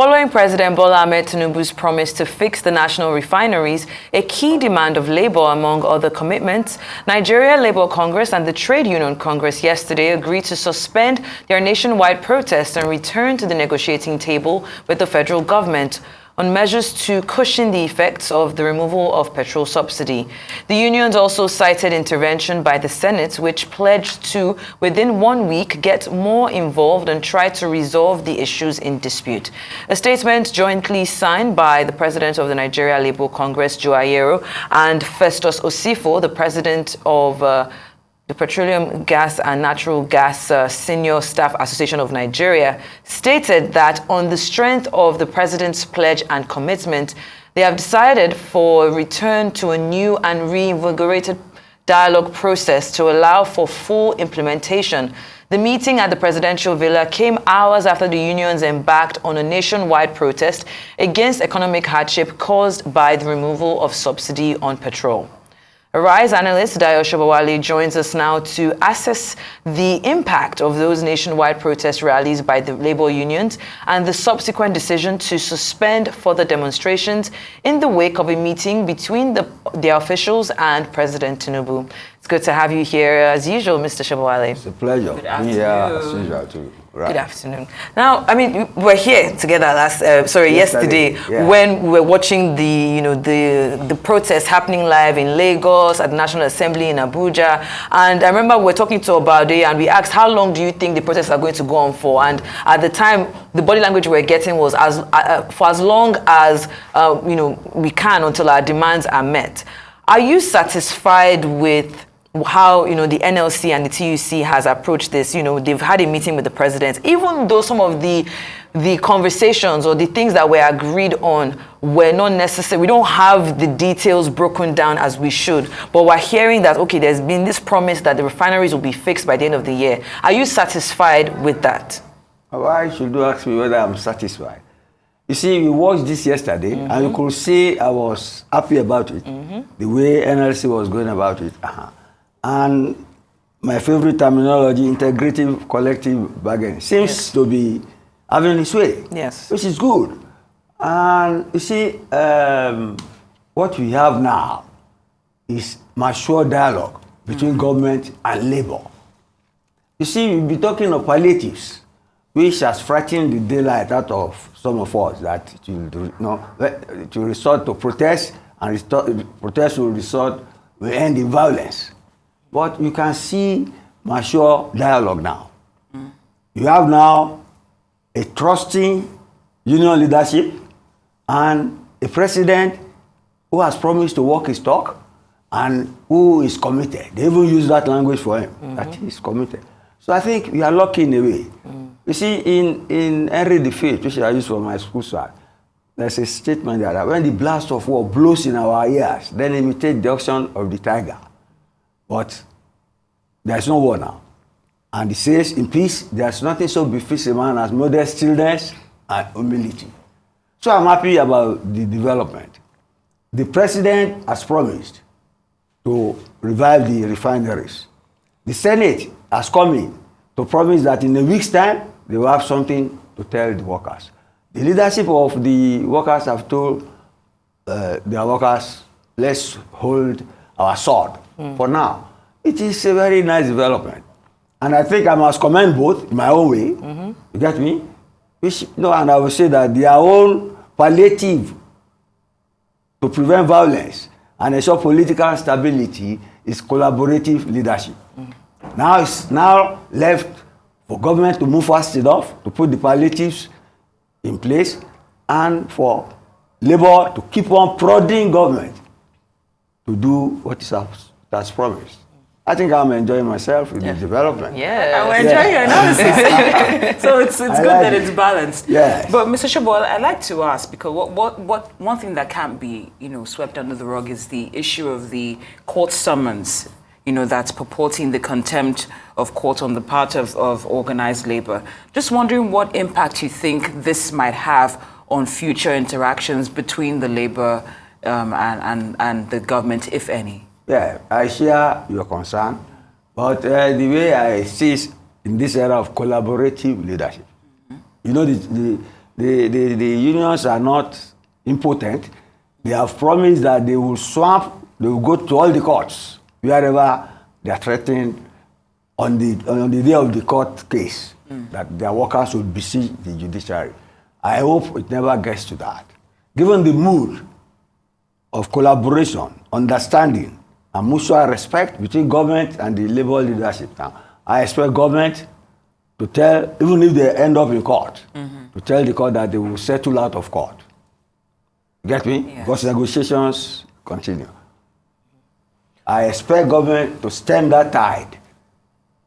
Following President Bola Ahmed Tinubu's promise to fix the national refineries, a key demand of Labour among other commitments, Nigeria Labour Congress and the Trade Union Congress yesterday agreed to suspend their nationwide protest and return to the negotiating table with the federal government on measures to cushion the effects of the removal of petrol subsidy. The unions also cited intervention by the Senate, which pledged to, within 1 week, get more involved and try to resolve the issues in dispute. A statement jointly signed by the president of the Nigeria Labour Congress, Joe Ayero, and Festus Osifo, the president of the Petroleum Gas and Natural Gas Senior Staff Association of Nigeria, stated that on the strength of the president's pledge and commitment, they have decided for a return to a new and reinvigorated dialogue process to allow for full implementation. The meeting at the presidential villa came hours after the unions embarked on a nationwide protest against economic hardship caused by the removal of subsidy on petrol. Arise analyst Dayo Sobowale joins us now to assess the impact of those nationwide protest rallies by the labor unions and the subsequent decision to suspend further demonstrations in the wake of a meeting between their officials and President Tinubu. It's good to have you here as usual, Mr. Sobowale. It's a pleasure. Good afternoon. Yeah, as usual too. Right. Good afternoon. Now, I mean, we were here together yesterday yeah. when we were watching the protests happening live in Lagos at the National Assembly in Abuja. And I remember we were talking to Obade and we asked, how long do you think the protests are going to go on for? And at the time, the body language we were getting was for as long as we can until our demands are met. Are you satisfied with how the NLC and the TUC has approached this? They've had a meeting with the president, even though some of the conversations or the things that were agreed on were not necessary. We don't have the details broken down as we should, but we're hearing that, okay, there's been this promise that the refineries will be fixed by the end of the year. Are you satisfied with that? Why should you ask me whether I'm satisfied? You see, we watched this yesterday, and you could see I was happy about it, the way NLC was going about it. And my favorite terminology, integrative collective bargaining, seems to be having its way, which is good. And you see, what we have now is mature dialogue between government and labor. You see, we'll be talking of palliatives, which has frightened the daylight out of some of us, that it will resort to protest, and protest will end in violence. But you can see mature dialogue now. You have now a trusting union leadership and a president who has promised to walk his talk and who is committed. They even use that language for him, that he is committed. So I think we are lucky in a way. You see, in Henry V, which I use for my school side, there's a statement there that when the blast of war blows in our ears, then imitate the auction of the tiger. But there's no war now. And it says, in peace, there's nothing so befits a man as modest stillness and humility. So I'm happy about the development. The president has promised to revive the refineries. The Senate has come in to promise that in a week's time, they will have something to tell the workers. The leadership of the workers have told their workers, let's hold our sword for now. It is a very nice development. And I think I must commend both in my own way. You get me? And I will say that their own palliative to prevent violence and ensure political stability is collaborative leadership. Now it's now left for government to move fast enough to put the palliatives in place and for labor to keep on prodding government to do what it has promised. I think I'm enjoying myself with the development. Yeah, I'm enjoying your analysis. So it's good that it's balanced. Yes. But Mr. Sobowale, I'd like to ask, because one thing that can't be swept under the rug is the issue of the court summons, that's purporting the contempt of court on the part of organized labor. Just wondering what impact you think this might have on future interactions between the labor and the government, if any. Yeah, I share your concern, but the way I see it in this era of collaborative leadership, the the unions are not impotent. They have promised that they will go to all the courts, wherever they are threatened on the day of the court case, that their workers will besiege the judiciary. I hope it never gets to that. Given the mood of collaboration, understanding, and mutual respect between government and the labor leadership now, I expect government to tell, even if they end up in court, to tell the court that they will settle out of court. Get me? Yes. Because negotiations continue. I expect government to stem that tide.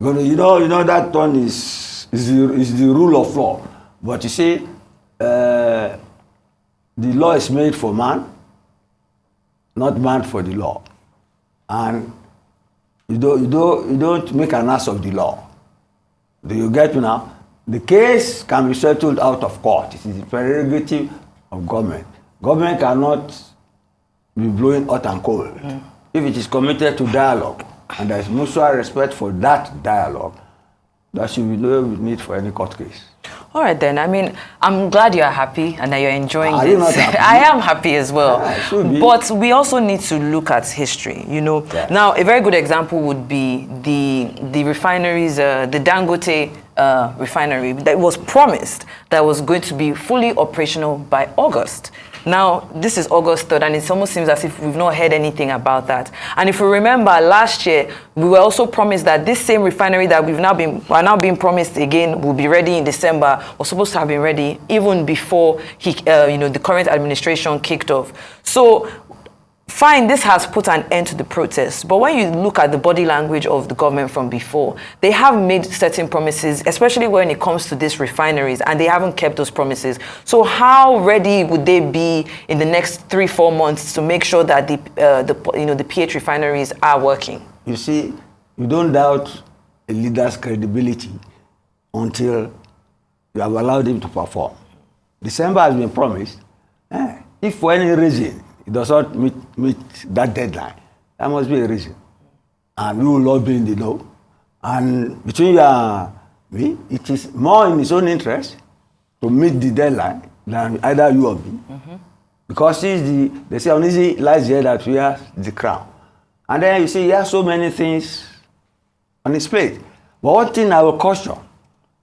You know that one is the rule of law. But you see, the law is made for man, not man for the law. And you don't make an ass of the law. Do you get me now? The case can be settled out of court. It is the prerogative of government. Government cannot be blowing hot and cold. If it is committed to dialogue, and there is mutual respect for that dialogue, there should be no need for any court case. All right then. I mean, I'm glad you're happy and that you're enjoying Are this. you not happy? I am happy as well. Yeah, it should be. But we also need to look at history, you know. Yes. Now, a very good example would be the refineries, the Dangote refinery that was promised that was going to be fully operational by August. Now, this is August 3rd, and it almost seems as if we've not heard anything about that. And if we remember, last year, we were also promised that this same refinery that are now being promised again will be ready in December, was supposed to have been ready even before the current administration kicked off. So, fine, this has put an end to the protests, but when you look at the body language of the government from before, they have made certain promises, especially when it comes to these refineries, and they haven't kept those promises. So how ready would they be in the next 3-4 months to make sure that the PH refineries are working? You see, you don't doubt a leader's credibility until you have allowed him to perform. December has been promised. If for any reason it does not meet that deadline, there must be a reason. And we will all be in the know. And between you and me, it is more in his own interest to meet the deadline than either you or me. Because they say uneasy lies here that wears the crown. And then you see, he has so many things on his plate. But one thing I will caution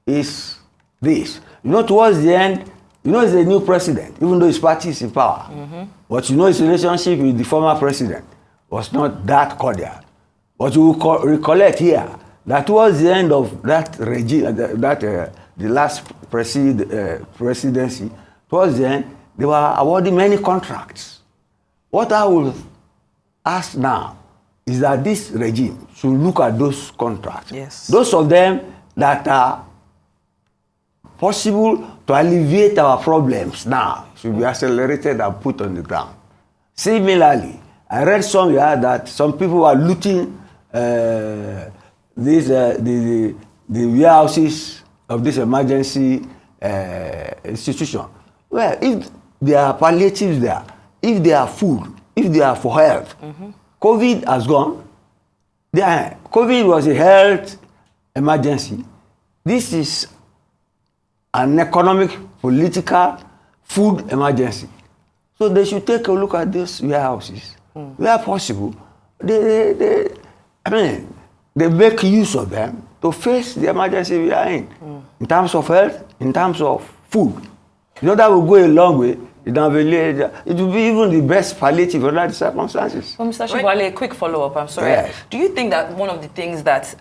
is this. Towards the end, he's a new president, even though his party is in power. But his relationship with the former president was not that cordial. But you will recollect here that towards the end of that regime, the last presidency, towards the end, they were awarding many contracts. What I will ask now is that this regime should look at those contracts. Yes. Those of them that are possible to alleviate our problems now should be accelerated and put on the ground. Similarly, I read somewhere that some people are looting the warehouses of this emergency institution. Well, if there are palliatives there, if they are food, if they are for health, COVID has gone. COVID was a health emergency. This is an economic, political, food emergency. So they should take a look at these warehouses. Where possible, they make use of them to face the emergency we are in terms of health, in terms of food. That will go a long way. It will be even the best palliative under the circumstances. Well, Mr. Sobowale, a quick follow-up, I'm sorry. Yes. Do you think that one of the things that,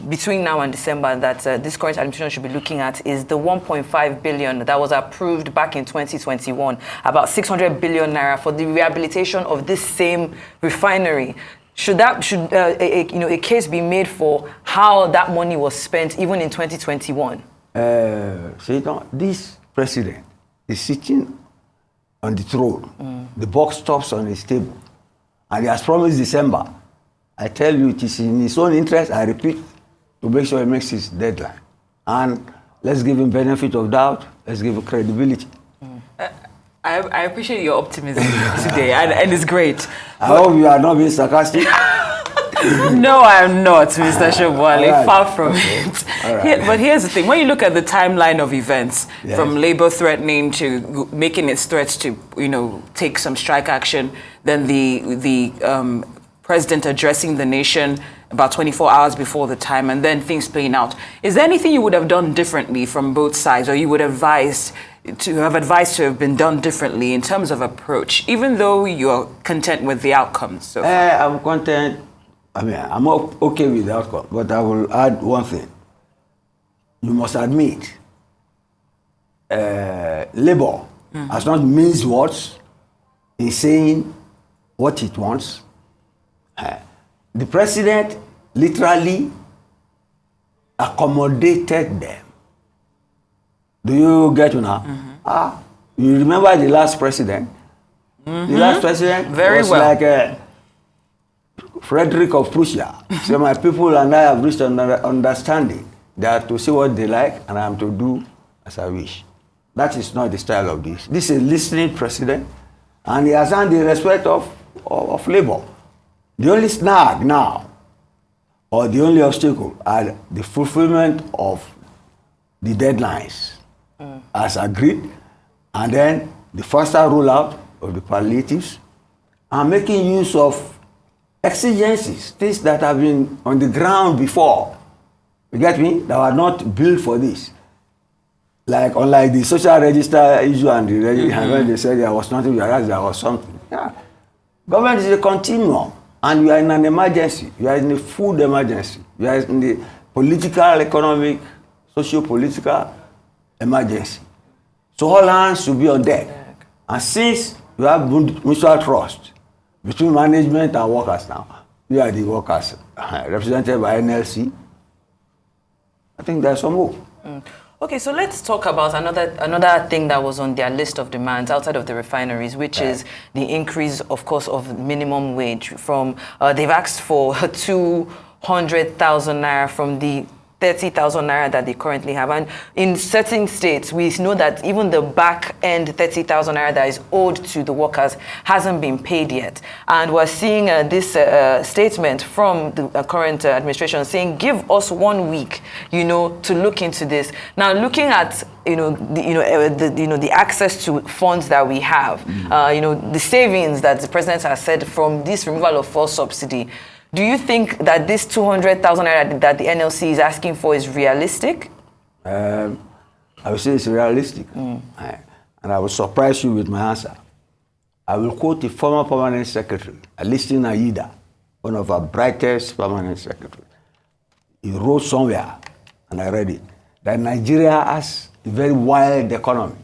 between now and December that this current administration should be looking at is the 1.5 billion that was approved back in 2021, about 600 billion naira for the rehabilitation of this same refinery? Should a case be made for how that money was spent even in 2021? This president is sitting on the throne. The buck stops on his table. And he has promised December. I tell you, it is in his own interest, I repeat, to make sure he makes his deadline. And let's give him benefit of doubt. Let's give him credibility. I appreciate your optimism today, and it's great. I hope you are not being sarcastic. No, I'm not, Mr. Sobowale. Right. Far from it. Right. But here's the thing: when you look at the timeline of events, Yes. from Labour threatening to making its threats to, take some strike action, then the president addressing the nation about 24 hours before the time, and then things playing out. Is there anything you would have done differently from both sides, or you would advise to have been done differently in terms of approach, even though you're content with the outcomes? So far? I'm content. I'm okay with the outcome, but I will add one thing. You must admit, Labour has not minced words in saying what it wants. The president literally accommodated them. Do you get now? You remember the last president? The last president Very was well. like Frederick of Prussia. So my people and I have reached an understanding that to see what they like and I am to do as I wish. That is not the style of this. This is a listening president, and he has earned the respect of Labour. The only snag now, or the only obstacle, are the fulfillment of the deadlines as agreed, and then the faster rollout of the palliatives, and making use of exigencies, things that have been on the ground before. You get me? That were not built for this. Like, unlike the social register issue and the when they said there was nothing, whereas there was something. Yeah. Government is a continuum, and we are in an emergency. We are in a food emergency. We are in the political, economic, socio-political emergency. So all hands should be on deck. And since you have mutual trust between management and workers now, we are the workers represented by NLC, I think there's some hope. Okay, so let's talk about another thing that was on their list of demands outside of the refineries, which is the increase, of course, of minimum wage. From they've asked for 200,000 naira from the 30,000 naira that they currently have. And in certain states, we know that even the back end 30,000 naira that is owed to the workers hasn't been paid yet. And we're seeing this statement from the current administration saying, give us 1 week, to look into this. Now, looking at, the access to funds that we have, the savings that the president has said from this removal of fuel subsidy, do you think that this 200,000 naira that the NLC is asking for is realistic? I would say it's realistic. And I will surprise you with my answer. I will quote the former permanent secretary, Alistin Aida, one of our brightest permanent secretaries. He wrote somewhere, and I read it, that Nigeria has a very wild economy.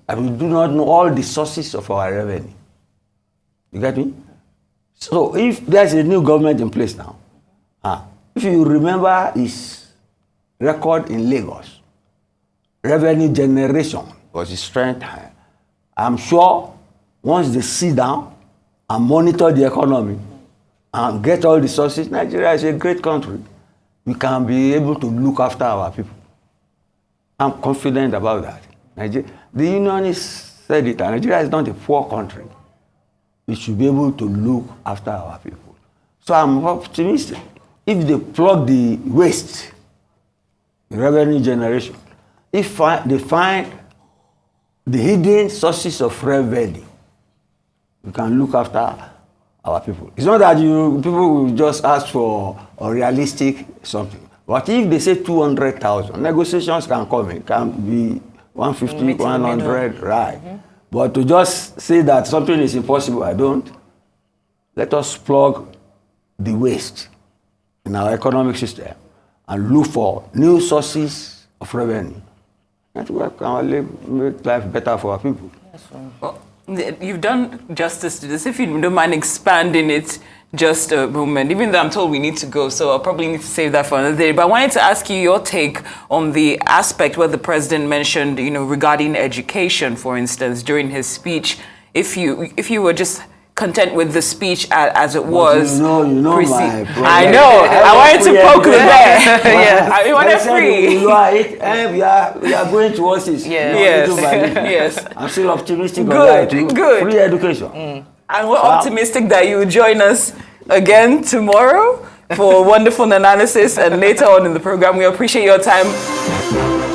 And we do not know all the sources of our revenue. You get me? So if there's a new government in place now, if you remember his record in Lagos, revenue generation was his strength. I'm sure once they sit down and monitor the economy and get all the sources, Nigeria is a great country. We can be able to look after our people. I'm confident about that. The unionists said it, and Nigeria is not a poor country. We should be able to look after our people. So I'm optimistic. If they plug the waste, the revenue generation, if they find the hidden sources of revenue, we can look after our people. It's not that people will just ask for a realistic something. But if they say 200,000, negotiations can come. It can be 150, 100, right? But to just say that something is impossible, I don't. Let us plug the waste in our economic system and look for new sources of revenue. That's where can make life better for our people. Well, you've done justice to this. If you don't mind expanding it just a moment, even though I'm told we need to go, so I'll probably need to save that for another day. But I wanted to ask you your take on the aspect where the president mentioned, regarding education, for instance, during his speech. If you were just content with the speech as it was. My I know. I wanted to poke the bear. Yes. I wanted free. We are going towards this. Yes. I'm still optimistic on Good, that too. good. Free education. And we're optimistic that you will join us again tomorrow, for wonderful analysis. And later on in the program, we appreciate your time.